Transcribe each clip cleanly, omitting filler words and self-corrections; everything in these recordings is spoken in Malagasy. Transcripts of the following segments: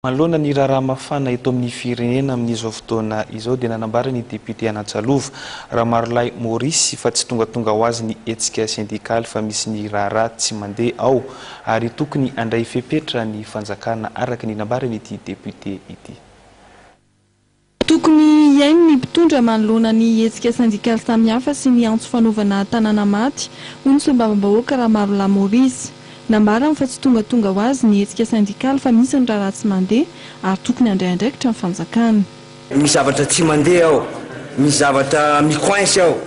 Manoloana ny raharaha mafana eto amin'ny firenena amin'izao fotoana izao dia nanambara ny député Anantsalova Ramarolahy Maurice fa tsy tonga ho azy ny hetsika sindikaly fa misy ny raharaha tsy mandeha ao ary tokony handray fepetra ny fanjakana araka ny nambaran'ity député ity. Tokony iainy ny mpitondra manoloana ny hetsika sindikaly samihafa sy ny antso fanaovana tanàna maty hoy ny solombavam-bahoaka Ramarolahy Maurice. Nambara fa tsy tonga ho azy ny hetsika sindikaly fa misy ny raharaha tsy mandeha ary tokony handray andraikitra ny fanjakana. Misy zavatra tsy mandeha ao, misy zavatra mikoinsy ao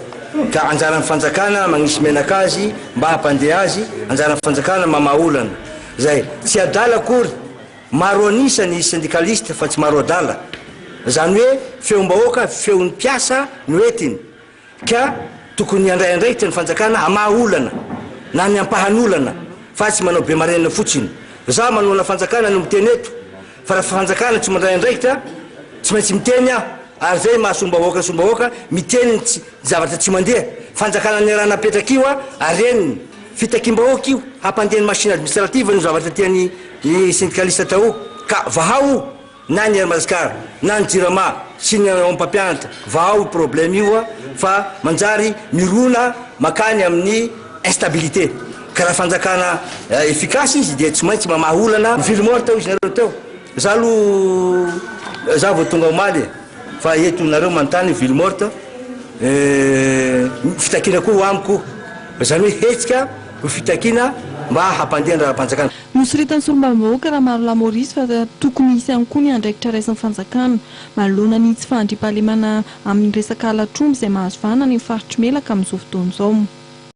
ka anjaran'ny fanjakana magnisy menaka azy mba hampandeha azy, anjaran'ny fanjakana mamaolana. Zay tsy adala akory, maro anisany syndikaliste fa tsy maro adala. Zany hoe feom-bahoaka, feon'ny mpiasa no entiny ka tokony handray andraikitra ny fanjakana hamaolana na ny ampahanolana. Fa tsy manao be marenina fotsiny. Za manona fanjakana no miteny eto. Fa raha fanjakana tsy mandray andraikitra, tsy maintsy miteny aho. Ary zay mahasombahoaka miteny zavatra tsy mandeha. Fanjakana ny raha napetraka io areniny. Fitakim-bahoaka io hampandeny machine administrative no zavatra tiany syndikaliste tao. Ka vahao na ny Madagasikara, na ny Jirama, sy ny mpampianatra, vahao problème io fa manjary mirona makany amin'ny instabilité. Ka raha fanjakana efficace izy dia tsy maintsy mamaolana ville morte tao izy nareo tao. Za vao tonga omaly fa eto nareo manontany ville morte fitakina koa amiko. Zany hoe hetsika ho fitakina mba hampandeha raha fanjakana. Nosoritan'ny solombavam-bahoaka Ramarolahy Maurice fa tokony hisy ihany koa ny andraikitra raisin'ny fanjakana manoloana ny tsy fandriam-pahalemana amin'ny resaka halatr'omby izay mahazo vahana ny faritry melaka amin'izao fotoana izao.